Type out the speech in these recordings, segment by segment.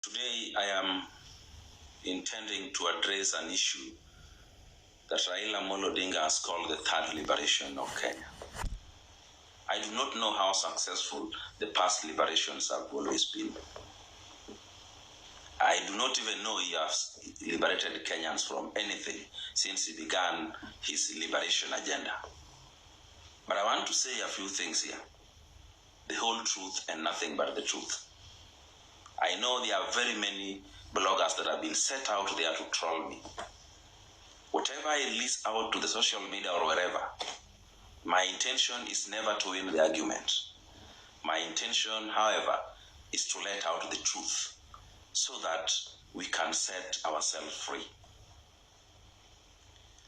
Today I am intending to address an issue that Raila Odinga has called the third liberation of Kenya. I do not know how successful the past liberations have always been. I do not even know he has liberated Kenyans from anything since he began his liberation agenda. But I want to say a few things here. The whole truth and nothing but the truth. I know there are very many bloggers that have been set out there to troll me. Whatever I release out to the social media or wherever, my intention is never to win the argument. My intention, however, is to let out the truth so that we can set ourselves free.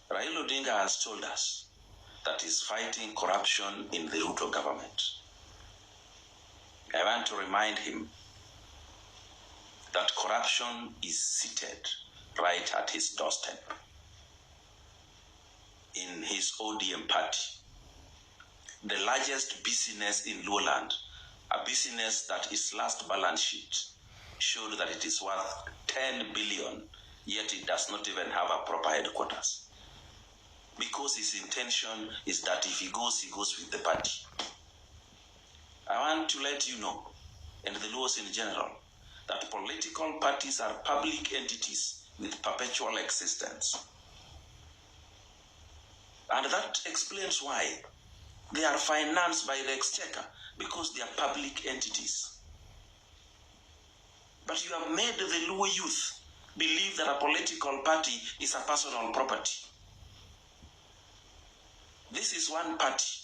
Raila Odinga has told us that he's fighting corruption in the Ruto government. I want to remind him that corruption is seated right at his doorstep in his ODM party. The largest business in Lowland, a business that its last balance sheet showed that it is worth 10 billion, yet it does not even have a proper headquarters. Because his intention is that if he goes with the party. I want to let you know, and the Luos in general, that political parties are public entities with perpetual existence. And that explains why they are financed by the exchequer, because they are public entities. But you have made the Luo youth believe that a political party is a personal property. This is one party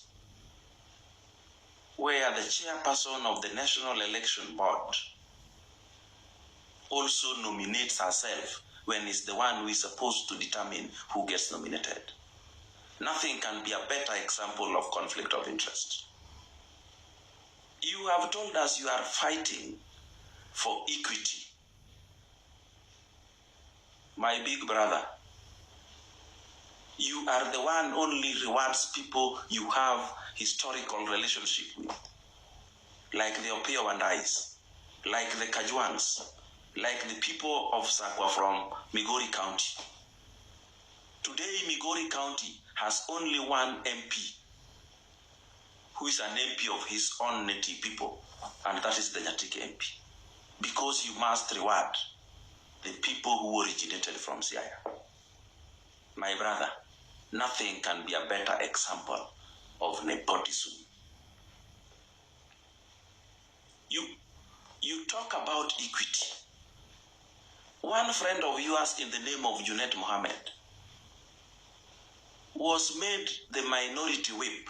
where the chairperson of the National Election Board also nominates herself when it's the one who is supposed to determine who gets nominated. Nothing can be a better example of conflict of interest. You have told us you are fighting for equity. My big brother, you are the one only rewards people you have historical relationship with, like the Opio Wandais, like the Kajwangs, like the people of Sakwa from Migori County. Today, Migori County has only one MP, who is an MP of his own native people, and that is the Nyatike MP. Because you must reward the people who originated from Siaya. My brother, nothing can be a better example of nepotism. You talk about equity. One friend of yours in the name of Junet Mohammed was made the minority whip.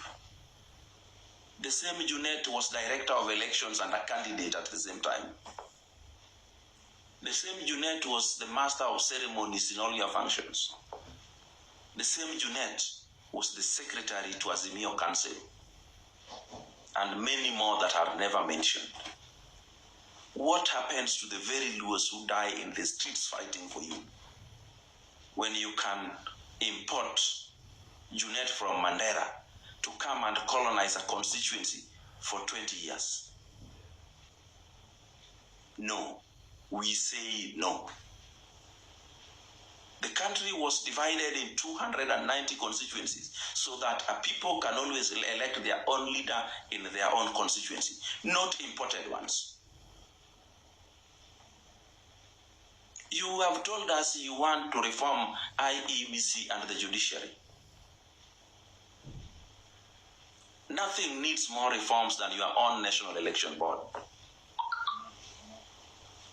The same Junet was director of elections and a candidate at the same time. The same Junet was the master of ceremonies in all your functions. The same Junet was the secretary to Azimio Council, and many more that are never mentioned. What happens to the very Luos who die in the streets fighting for you when you can import Junet from Mandera to come and colonize a constituency for 20 years? No, we say no. The country was divided in 290 constituencies so that a people can always elect their own leader in their own constituency, not imported ones. You have told us you want to reform IEBC and the judiciary. Nothing needs more reforms than your own National Election Board.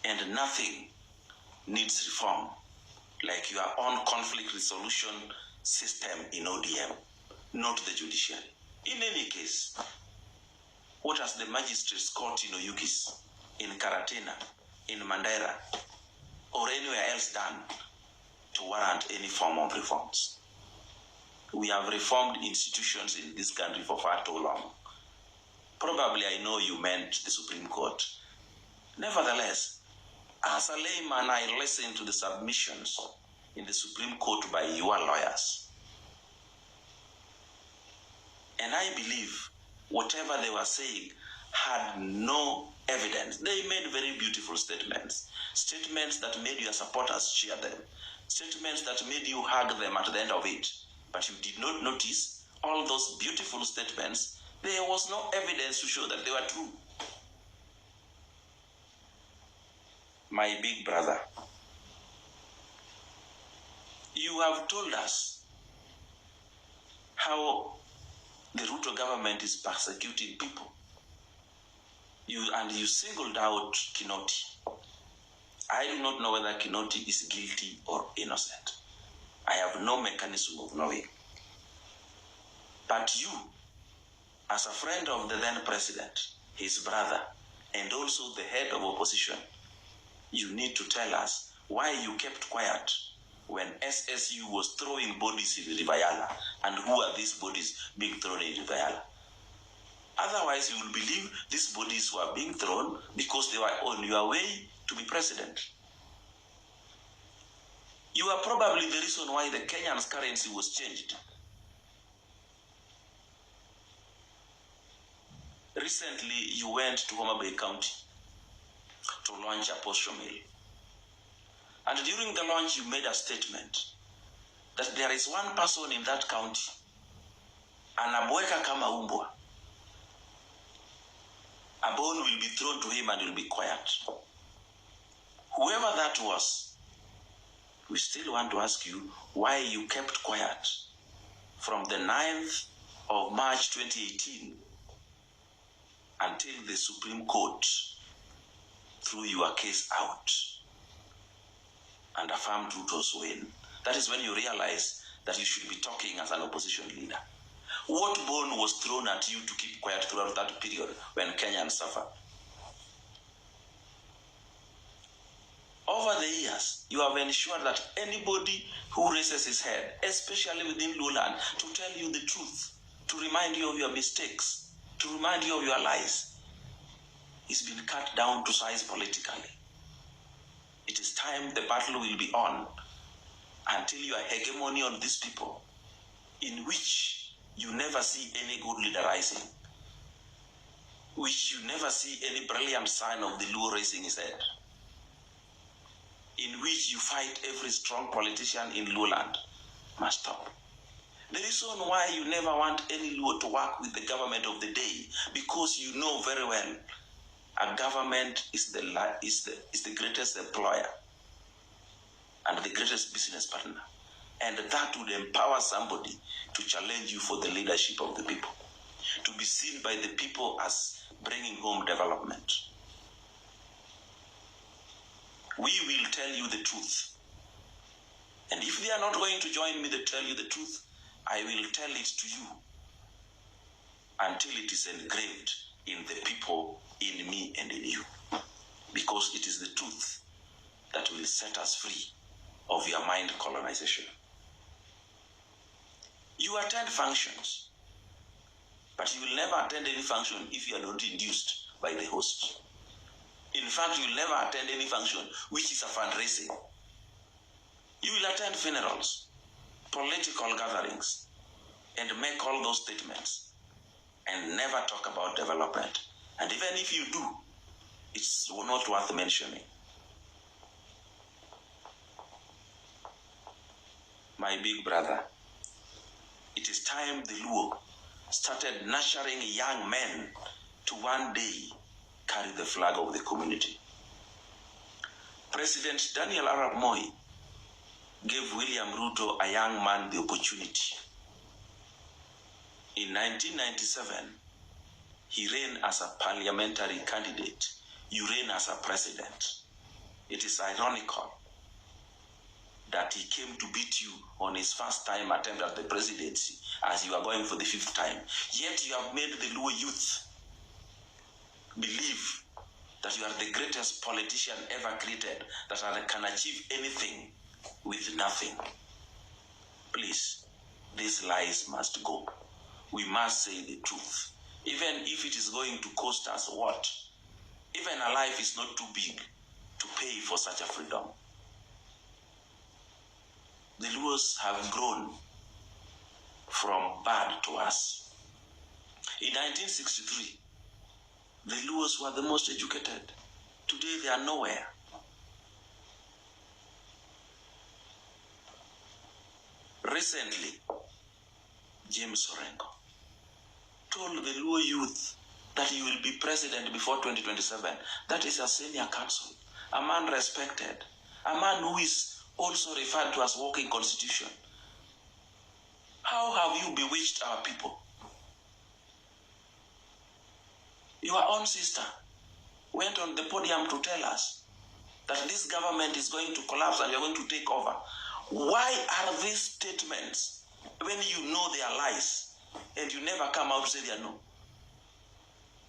And nothing needs reform like your own conflict resolution system in ODM, not the judiciary. In any case, what has the magistrates court in Oyugis, in Karatina, in Mandera, or anywhere else done to warrant any form of reforms? We have reformed institutions in this country for far too long. Probably I know you meant the Supreme Court. Nevertheless, as a layman, I listen to the submissions in the Supreme Court by your lawyers. And I believe whatever they were saying had no evidence. They made very beautiful statements. Statements that made your supporters cheer them. Statements that made you hug them at the end of it. But you did not notice all those beautiful statements. There was no evidence to show that they were true. My big brother, you have told us how the Ruto government is persecuting people. You singled out Kinoti. I do not know whether Kinoti is guilty or innocent. I have no mechanism of knowing. But you, as a friend of the then president, his brother, and also the head of opposition, you need to tell us why you kept quiet when SSU was throwing bodies in River Yala, and who are these bodies being thrown in River Yala? Otherwise, you will believe these bodies were being thrown because they were on your way to be president. You are probably the reason why the Kenyan's currency was changed. Recently, you went to Homa Bay County to launch a posture mill. And during the launch, you made a statement that there is one person in that county, anabweka kama umbwa. A bone will be thrown to him and he will be quiet. Whoever that was, we still want to ask you why you kept quiet from the 9th of March 2018 until the Supreme Court threw your case out and affirmed Ruto's win. That is when you realize that you should be talking as an opposition leader. What bone was thrown at you to keep quiet throughout that period when Kenyans suffered? Over the years, you have ensured that anybody who raises his head, especially within Lowland, to tell you the truth, to remind you of your mistakes, to remind you of your lies, is been cut down to size politically. It is time the battle will be on until your hegemony on these people, in which you never see any good leader rising, which you never see any brilliant sign of the Luo raising his head, in which you fight every strong politician in Lowland, must stop. The reason why you never want any Luo to work with the government of the day, because you know very well a government is the greatest employer and the greatest business partner. And that would empower somebody to challenge you for the leadership of the people, to be seen by the people as bringing home development. We will tell you the truth. And if they are not going to join me to tell you the truth, I will tell it to you until it is engraved in the people, in me and in you. Because it is the truth that will set us free of your mind colonization. You attend functions, but you will never attend any function if you are not induced by the host. In fact, you will never attend any function which is a fundraising. You will attend funerals, political gatherings, and make all those statements, and never talk about development. And even if you do, it's not worth mentioning. My big brother, it is time the Luo started nurturing young men to one day carry the flag of the community. President Daniel Arap Moi gave William Ruto, a young man, the opportunity. In 1997, he ran as a parliamentary candidate. You ran as a president. It is ironical that he came to beat you on his first time attempt at the presidency as you are going for the 5th time. Yet you have made the Luo youth believe that you are the greatest politician ever created, that can achieve anything with nothing. Please, these lies must go. We must say the truth. Even if it is going to cost us what? Even a life is not too big to pay for such a freedom. The Luos have grown from bad to worse. In 1963, The Luos were the most educated. Today they are nowhere. Recently, James Orengo told the Luo youth that he will be president before 2027. That is a senior counsel, a man respected, a man who is also referred to as walking constitution. How have you bewitched our people? Your own sister went on the podium to tell us that this government is going to collapse and you're going to take over. Why are these statements when you know they are lies and you never come out to say they are no?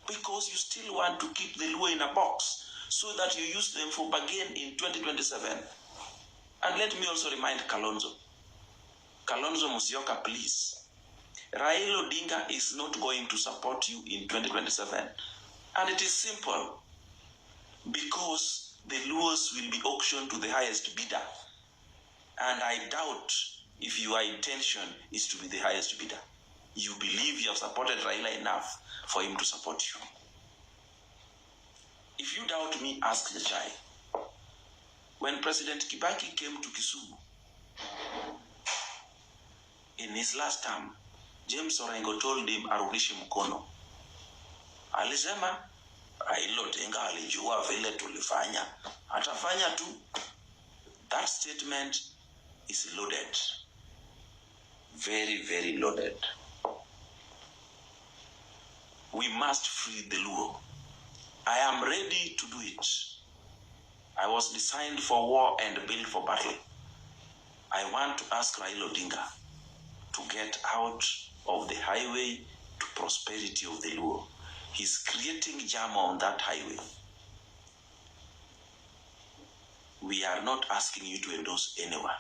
Because you still want to keep the Luo in a box so that you use them for bargain in 2027. And let me also remind Kalonzo Musyoka, please. Raila Odinga is not going to support you in 2027. And it is simple. Because the Luos will be auctioned to the highest bidder. And I doubt if your intention is to be the highest bidder. You believe you have supported Raila enough for him to support you. If you doubt me, ask the Chai. When President Kibaki came to Kisumu, in his last term, James Orengo told him arudishe mkono. Alisema, Raila Odinga alijua vile tulifanya. Atafanya tu. That statement is loaded. Very, very loaded. We must free the Luo. I am ready to do it. I was designed for war and built for battle. I want to ask Raila Odinga to get out of the highway to prosperity of the Luo. He's creating jam on that highway. We are not asking you to endorse anyone.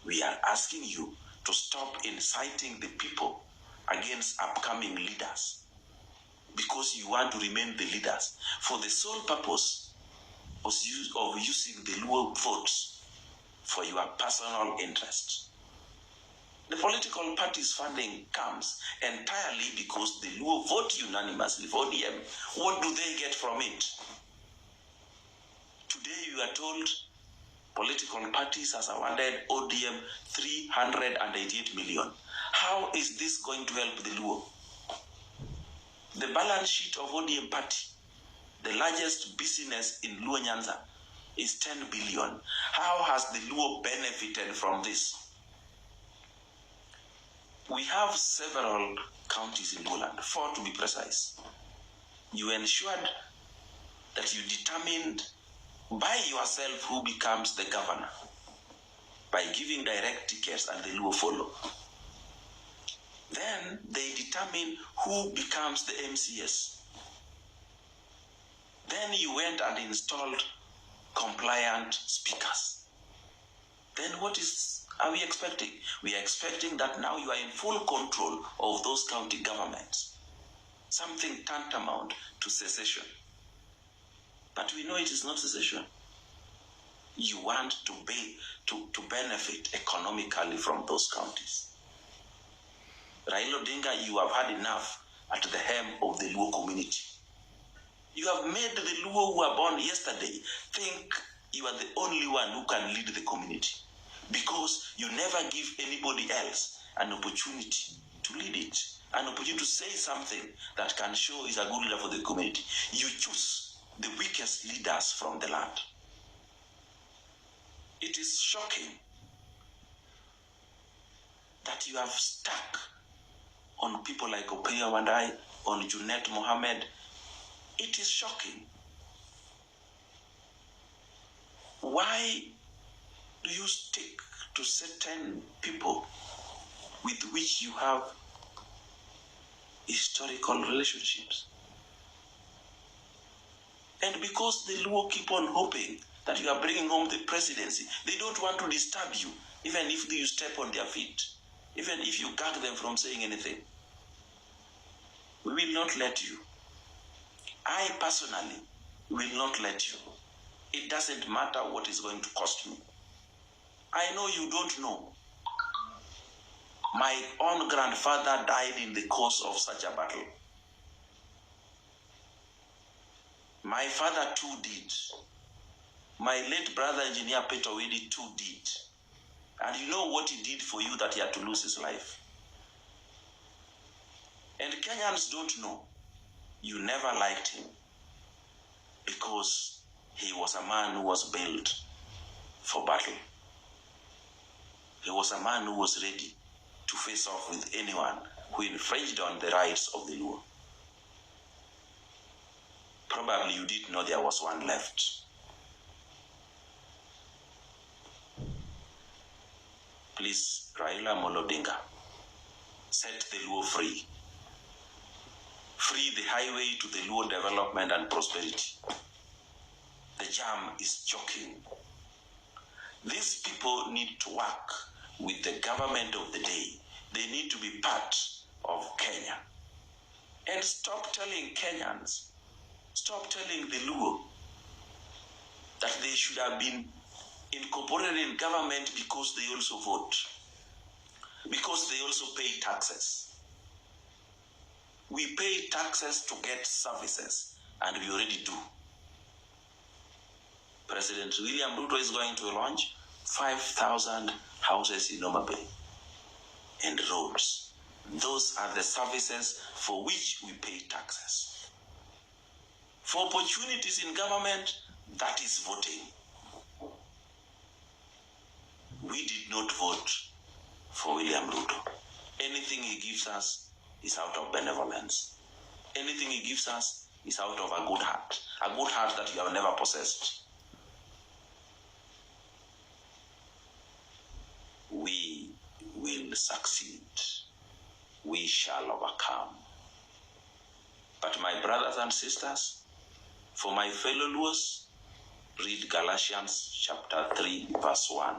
We are asking you to stop inciting the people against upcoming leaders because you want to remain the leaders for the sole purpose of using the Luo votes for your personal interest. The political party's funding comes entirely because the Luo vote unanimously for ODM. What do they get from it? Today you are told political parties has awarded ODM 388 million. How is this going to help the Luo? The balance sheet of ODM party, the largest business in Luo Nyanza, is 10 billion. How has the Luo benefited from this? We have several counties in Luoland, 4 to be precise. You ensured that you determined by yourself who becomes the governor by giving direct tickets and the Luo follow. Then they determine who becomes the MCS. Then you went and installed compliant speakers. Then what are we expecting? We are expecting that now you are in full control of those county governments. Something tantamount to secession. But we know it is not secession. You want to benefit economically from those counties. Raila Odinga, you have had enough at the hem of the Luo community. You have made the Luo who were born yesterday think you are the only one who can lead the community because you never give anybody else an opportunity to lead it, an opportunity to say something that can show is a good leader for the community. You choose the weakest leaders from the land. It is shocking that you have stuck on people like Opeya Wandai, on Junet Mohammed. It is shocking. Why do you stick to certain people with which you have historical relationships? And because the Luo keep on hoping that you are bringing home the presidency, they don't want to disturb you, even if you step on their feet, even if you gag them from saying anything. We will not let you. I personally will not let you. It doesn't matter what is going to cost me. I know you don't know. My own grandfather died in the course of such a battle. My father too did. My late brother, Engineer Dr Owidi, too did. And you know what he did for you that he had to lose his life? And Kenyans don't know. You never liked him because he was a man who was built for battle. He was a man who was ready to face off with anyone who infringed on the rights of the Luo. Probably you didn't know there was one left. Please, Raila Molodinga, set the Luo free. Free the highway to the Luo development and prosperity. The jam is choking. These people need to work with the government of the day. They need to be part of Kenya. And stop telling Kenyans, stop telling the Luo that they should have been incorporated in government because they also vote, because they also pay taxes. We pay taxes to get services, and we already do. President William Ruto is going to launch 5,000 houses in Homa Bay and roads. Those are the services for which we pay taxes. For opportunities in government, that is voting. We did not vote for William Ruto. Anything he gives us is out of benevolence. Anything he gives us is out of a good heart that you have never possessed. We will succeed. We shall overcome. But my brothers and sisters, for my fellow Luos, read Galatians chapter 3, verse 1.